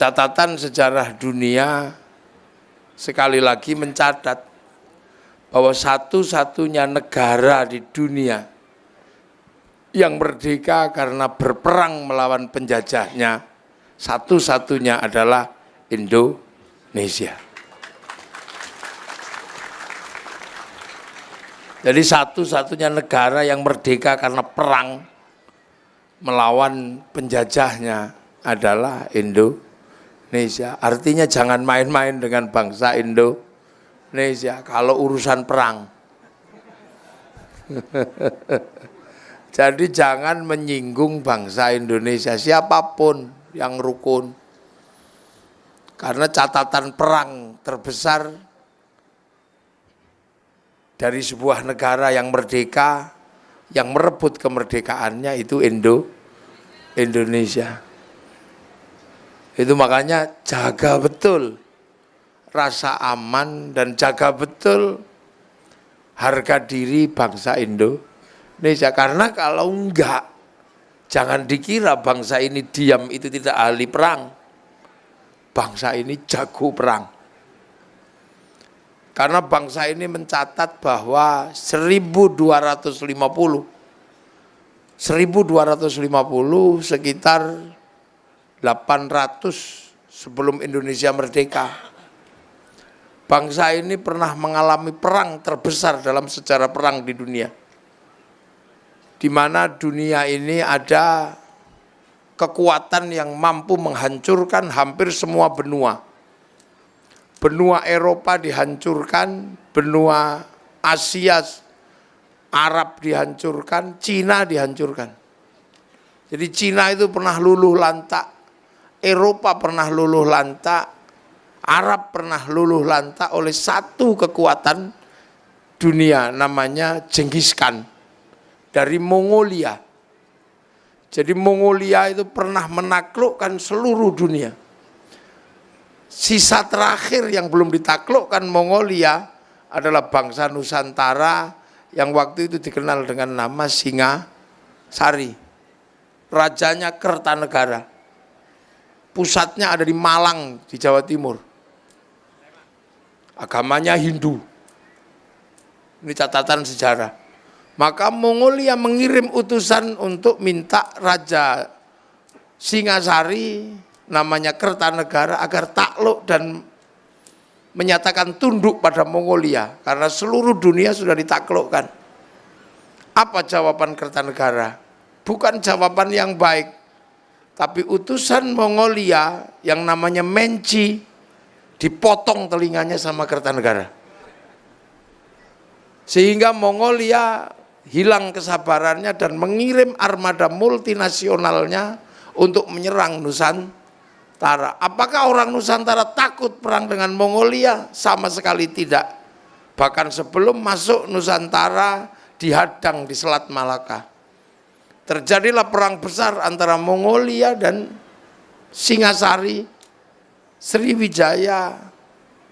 catatan sejarah dunia sekali lagi mencatat bahwa satu-satunya negara di dunia yang merdeka karena berperang melawan penjajahnya, satu-satunya adalah Indonesia. Jadi satu-satunya negara yang merdeka karena perang melawan penjajahnya adalah Indonesia. Artinya jangan main-main dengan bangsa Indonesia kalau urusan perang. Jadi jangan menyinggung bangsa Indonesia siapapun yang rukun. Karena catatan perang terbesar dari sebuah negara yang merdeka, yang merebut kemerdekaannya itu Indonesia. Itu makanya jaga betul rasa aman dan jaga betul harga diri bangsa Indonesia. Karena kalau enggak, jangan dikira bangsa ini diam itu tidak ahli perang. Bangsa ini jago perang. Karena bangsa ini mencatat bahwa 1250 sekitar 800 sebelum Indonesia merdeka. Bangsa ini pernah mengalami perang terbesar dalam sejarah perang di dunia. Di mana dunia ini ada kekuatan yang mampu menghancurkan hampir semua benua. Benua Eropa dihancurkan, benua Asia, Arab dihancurkan, Cina dihancurkan. Jadi Cina itu pernah luluh lantak, Eropa pernah luluh lantak, Arab pernah luluh lantak oleh satu kekuatan dunia namanya Genghis Khan dari Mongolia. Jadi Mongolia itu pernah menaklukkan seluruh dunia. Sisa terakhir yang belum ditaklukkan Mongolia adalah bangsa Nusantara yang waktu itu dikenal dengan nama Singasari. Rajanya Kertanegara. Pusatnya ada di Malang di Jawa Timur. Agamanya Hindu. Ini catatan sejarah. Maka Mongolia mengirim utusan untuk minta Raja Singasari namanya Kertanegara agar takluk dan menyatakan tunduk pada Mongolia karena seluruh dunia sudah ditaklukkan. Apa jawaban Kertanegara? Bukan jawaban yang baik, tapi utusan Mongolia yang namanya Menci dipotong telinganya sama Kertanegara. Sehingga Mongolia hilang kesabarannya dan mengirim armada multinasionalnya untuk menyerang Nusantara. Apakah orang Nusantara takut perang dengan Mongolia? Sama sekali tidak. Bahkan sebelum masuk Nusantara dihadang di Selat Malaka. Terjadilah perang besar antara Mongolia dan Singasari, Sriwijaya,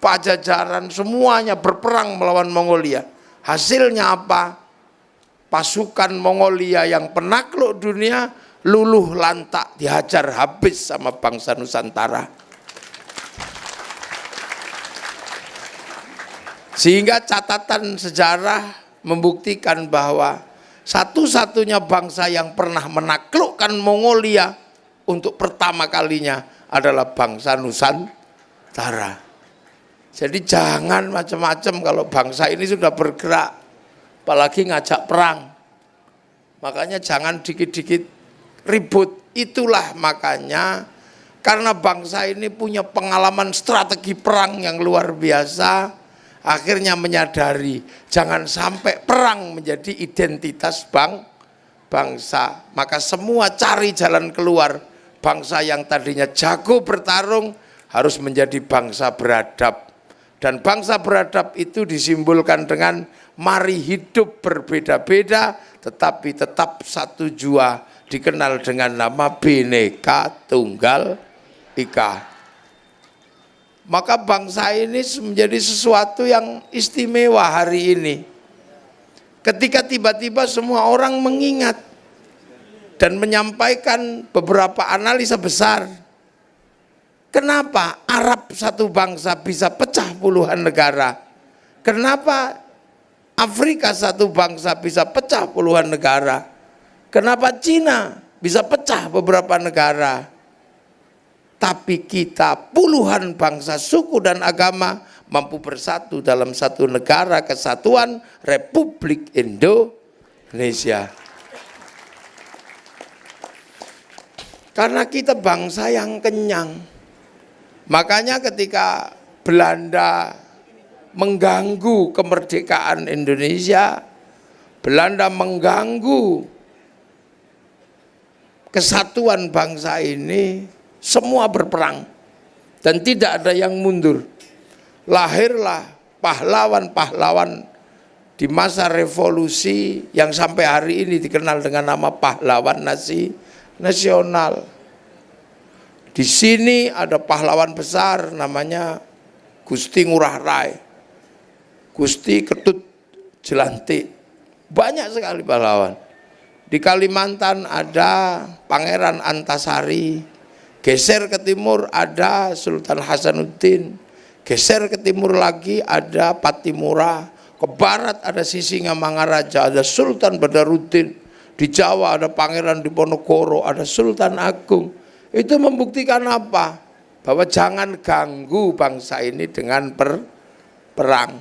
Pajajaran, semuanya berperang melawan Mongolia. Hasilnya apa? Pasukan Mongolia yang penakluk dunia luluh lantak, dihajar habis sama bangsa Nusantara. Sehingga catatan sejarah membuktikan bahwa satu-satunya bangsa yang pernah menaklukkan Mongolia untuk pertama kalinya adalah bangsa Nusantara. Jadi jangan macam-macam kalau bangsa ini sudah bergerak, apalagi ngajak perang. Makanya jangan dikit-dikit ribut. Itulah makanya karena bangsa ini punya pengalaman strategi perang yang luar biasa, akhirnya menyadari jangan sampai perang menjadi identitas bangsa. Maka semua cari jalan keluar. Bangsa yang tadinya jago bertarung harus menjadi bangsa beradab. Dan bangsa beradab itu disimbolkan dengan mari hidup berbeda-beda tetapi tetap satu jua, dikenal dengan nama Bhinneka Tunggal Ika. Maka bangsa ini menjadi sesuatu yang istimewa hari ini. Ketika tiba-tiba semua orang mengingat dan menyampaikan beberapa analisa besar. Kenapa Arab satu bangsa bisa pecah puluhan negara? Kenapa Afrika satu bangsa bisa pecah puluhan negara? Kenapa Cina bisa pecah beberapa negara? Tapi kita puluhan bangsa, suku dan agama mampu bersatu dalam satu negara kesatuan Republik Indonesia. Karena kita bangsa yang kenyang. Makanya ketika Belanda mengganggu kemerdekaan Indonesia, Belanda mengganggu kesatuan bangsa ini, semua berperang dan tidak ada yang mundur. Lahirlah pahlawan-pahlawan di masa revolusi yang sampai hari ini dikenal dengan nama pahlawan nasional. Di sini ada pahlawan besar namanya Gusti Ngurah Rai, Gusti Ketut Jelantik. Banyak sekali pahlawan. Di Kalimantan ada Pangeran Antasari, geser ke timur ada Sultan Hasanuddin, geser ke timur lagi ada Patimura, ke barat ada Sisingamangaraja, ada Sultan Badaruddin, di Jawa ada Pangeran Diponegoro, ada Sultan Agung. Itu membuktikan apa? Bahwa jangan ganggu bangsa ini dengan perang.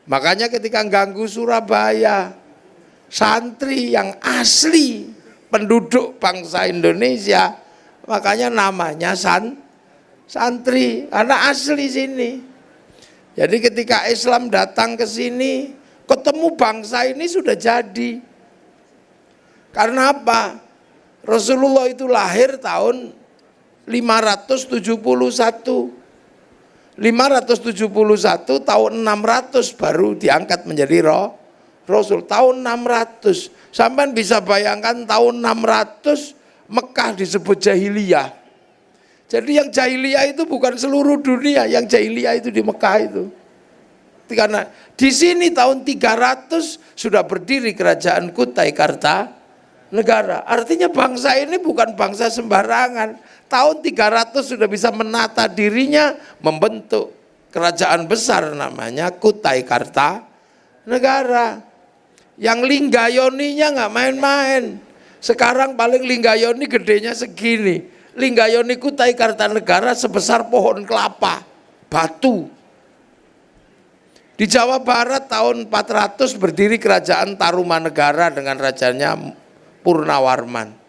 Makanya ketika ganggu Surabaya, santri yang asli penduduk bangsa Indonesia, makanya namanya santri, karena asli sini. Jadi ketika Islam datang ke sini, ketemu bangsa ini sudah jadi. Karena apa? Rasulullah itu lahir tahun 571. 571 tahun 600 baru diangkat menjadi Rasul. Tahun 600. Sampai bisa bayangkan tahun 600 Mekah disebut jahiliyah. Jadi yang jahiliyah itu bukan seluruh dunia, yang jahiliyah itu di Mekah itu. Karena di sini tahun 300 sudah berdiri kerajaan Kutai Kartanegara. Artinya bangsa ini bukan bangsa sembarangan. Tahun 300 sudah bisa menata dirinya, membentuk kerajaan besar namanya Kutai Kartanegara. Yang Linggayoninya nggak main-main. Sekarang paling Linggayoni gedenya segini. Linggayoni Kutai Kartanegara sebesar pohon kelapa, batu. Di Jawa Barat tahun 400 berdiri kerajaan Tarumanegara dengan rajanya Purnawarman.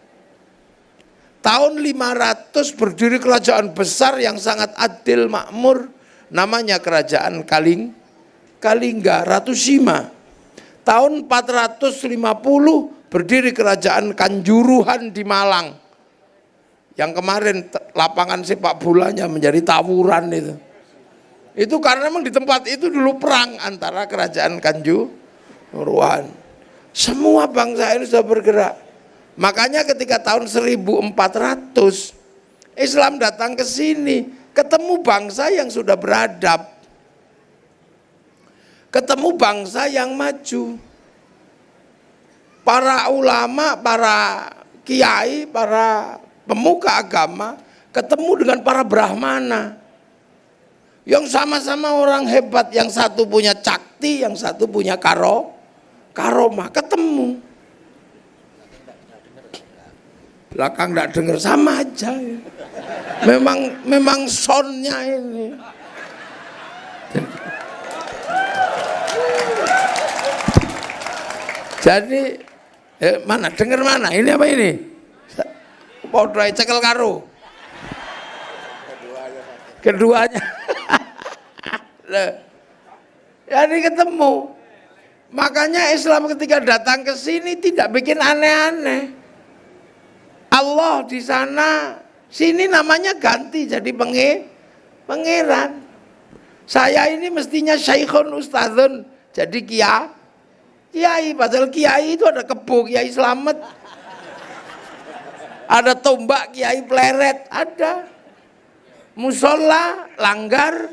Tahun 500 berdiri kerajaan besar yang sangat adil makmur, namanya kerajaan Kalingga, Ratu Sima. Tahun 450 berdiri kerajaan Kanjuruhan di Malang. Yang kemarin lapangan sepak bolanya menjadi tawuran itu. Itu karena memang di tempat itu dulu perang antara kerajaan Kanjuruhan. Semua bangsa ini sudah bergerak. Makanya ketika tahun 1400 Islam datang ke sini, ketemu bangsa yang sudah beradab. Ketemu bangsa yang maju. Para ulama, para kiai, para pemuka agama ketemu dengan para brahmana. Yang sama-sama orang hebat, yang satu punya cakti, yang satu punya karomah, ketemu. Belakang enggak dengar, sama aja. Memang soundnya ini. Jadi mana dengar mana? Ini apa ini? Podrai cekel karo. Keduanya. Jadi ketemu. Makanya Islam ketika datang ke sini tidak bikin aneh-aneh. Allah di sana, sini namanya ganti jadi pangeran. Saya ini mestinya Syekhun Ustadzun, jadi kiai, padahal kiai itu ada kebo Kiai Slamet. Ada tombak Kiai Pleret, ada. Musola, langgar.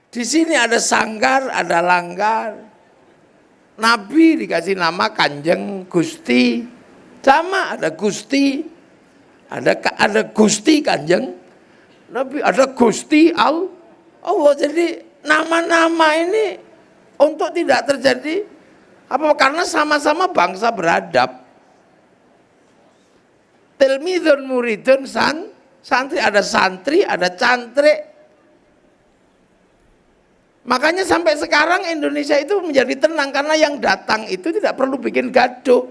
Di sini ada sanggar, ada langgar. Nabi dikasih nama Kanjeng Gusti. Sama ada Gusti. Ada Gusti Kanjeng Nabi, ada Gusti Allah. Jadi nama-nama ini untuk tidak terjadi apa, karena sama-sama bangsa beradab. Tilmidun muridun santri, ada santri, ada cantrik. Makanya sampai sekarang Indonesia itu menjadi tenang karena yang datang itu tidak perlu bikin gaduh.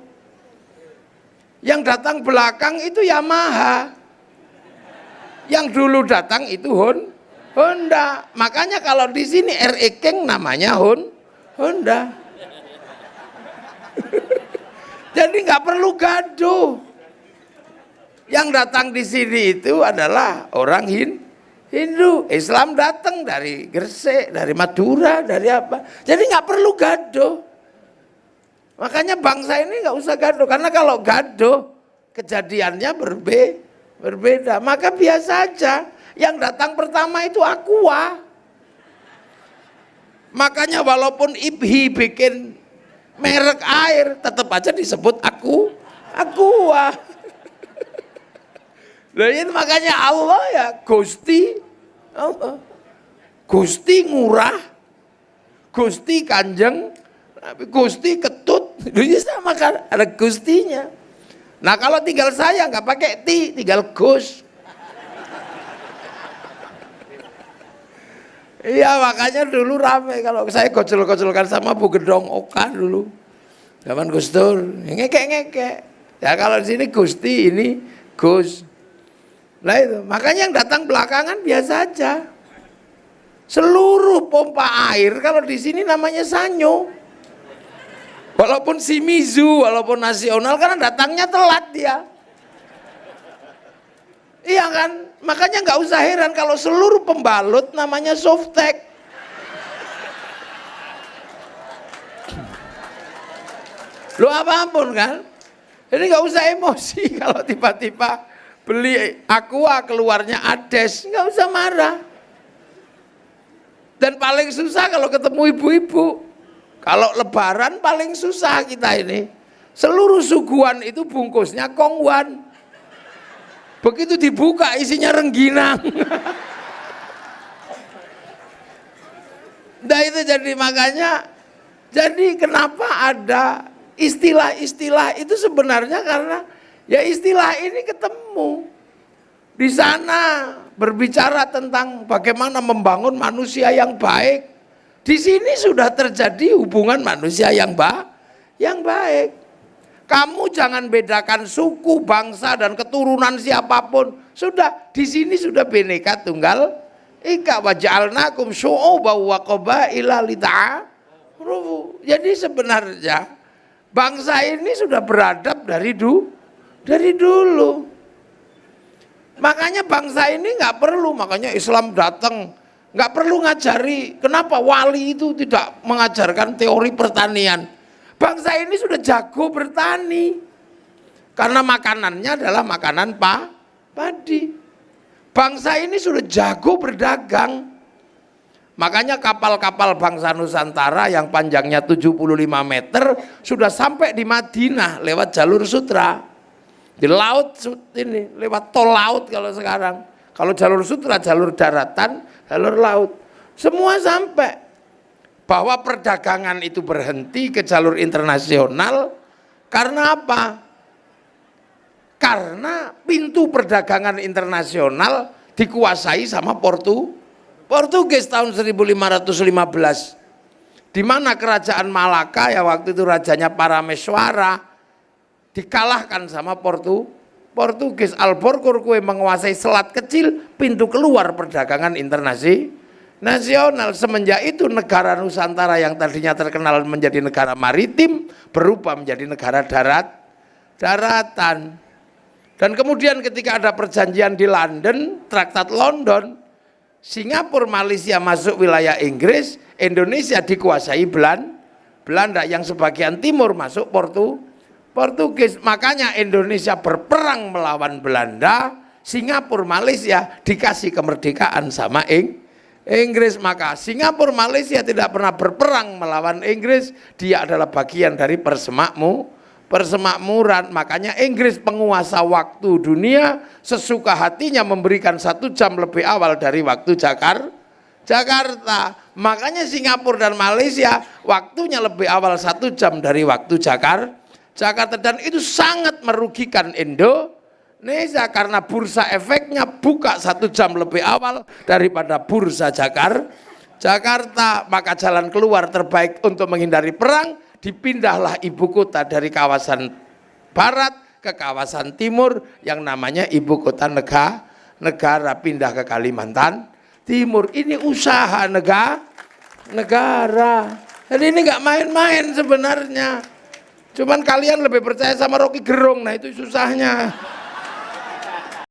Yang datang belakang itu Yamaha. Yang dulu datang itu Honda. Makanya kalau di sini RE King namanya Honda. Jadi nggak perlu gaduh. Yang datang di sini itu adalah orang Hindu, Islam datang dari Gresik, dari Madura, dari apa. Jadi nggak perlu gaduh. Makanya bangsa ini nggak usah gaduh, karena kalau gaduh kejadiannya berbeda. Maka biasa aja. Yang datang pertama itu Aqua. Makanya walaupun IPHI bikin merek air, tetap aja disebut Aqua. Nah, itu makanya Allah ya Gusti Allah. Gusti ngurah, Gusti kanjeng, Gusti ketut, itu sama kan, ada Gustinya. Nah kalau tinggal saya nggak pakai ti, tinggal Gus. Iya, makanya dulu rame kalau saya gocol-gocolkan sama Bu Gedong Oka dulu. Zaman Gus Dur, ngekek-ngekek. Ya kalau di sini Gusti, ini Gus. Nah itu, makanya yang datang belakangan biasa aja. Seluruh pompa air kalau di sini namanya Sanyo. Walaupun Shimizu, walaupun nasional, karena datangnya telat dia. Iya kan? Makanya nggak usah heran kalau seluruh pembalut namanya Softtek. Lo apapun kan? Jadi nggak usah emosi kalau tiba-tiba beli Aqua keluarnya Ades, nggak usah marah. Dan paling susah kalau ketemu ibu-ibu. Kalau lebaran paling susah kita ini. Seluruh suguhan itu bungkusnya kongwan. Begitu dibuka isinya rengginang. Nah itu jadi makanya, jadi kenapa ada istilah-istilah itu sebenarnya karena ya istilah ini ketemu. Di sana berbicara tentang bagaimana membangun manusia yang baik. Di sini sudah terjadi hubungan manusia yang baik. Kamu jangan bedakan suku, bangsa, dan keturunan siapapun. Sudah, di sini sudah Bhinneka Tunggal Ika, wa ja'alnakum syu'uban wa qabaila lita'arufu. Jadi sebenarnya bangsa ini sudah beradab dari dulu. Makanya bangsa ini nggak perlu, makanya Islam datang nggak perlu ngajari. Kenapa wali itu tidak mengajarkan teori pertanian? Bangsa ini sudah jago bertani karena makanannya adalah makanan padi. Bangsa ini sudah jago berdagang. Makanya kapal-kapal bangsa Nusantara yang panjangnya 75 meter sudah sampai di Madinah lewat jalur sutra. Di laut ini, lewat tol laut kalau sekarang. Kalau jalur sutra, jalur daratan, jalur laut. Semua sampai. Bahwa perdagangan itu berhenti ke jalur internasional. Karena apa? Karena pintu perdagangan internasional dikuasai sama Portugis tahun 1515. Di mana kerajaan Malaka, ya waktu itu rajanya Parameswara, dikalahkan sama Portugis. Albuquerque menguasai selat kecil, pintu keluar perdagangan internasional. Semenjak itu negara Nusantara yang tadinya terkenal menjadi negara maritim berubah menjadi negara daratan. Dan kemudian ketika ada perjanjian di London, Traktat London, Singapura, Malaysia masuk wilayah Inggris, Indonesia dikuasai Belanda, yang sebagian timur masuk Portugis. Makanya Indonesia berperang melawan Belanda, Singapura, Malaysia dikasih kemerdekaan sama Inggris. Maka Singapura, Malaysia tidak pernah berperang melawan Inggris, dia adalah bagian dari persemakmuran. persemakmuran. Makanya Inggris penguasa waktu dunia sesuka hatinya memberikan 1 jam lebih awal dari waktu Jakarta. Makanya Singapura dan Malaysia waktunya lebih awal 1 jam dari waktu Jakarta. Dan itu sangat merugikan Indonesia karena bursa efeknya buka 1 jam lebih awal daripada bursa Jakarta. Maka jalan keluar terbaik untuk menghindari perang, dipindahlah ibu kota dari kawasan barat ke kawasan timur yang namanya ibu kota negara, pindah ke Kalimantan Timur. Ini usaha negara. Jadi ini nggak main-main sebenarnya. Cuman kalian lebih percaya sama Rocky Gerung, nah itu susahnya.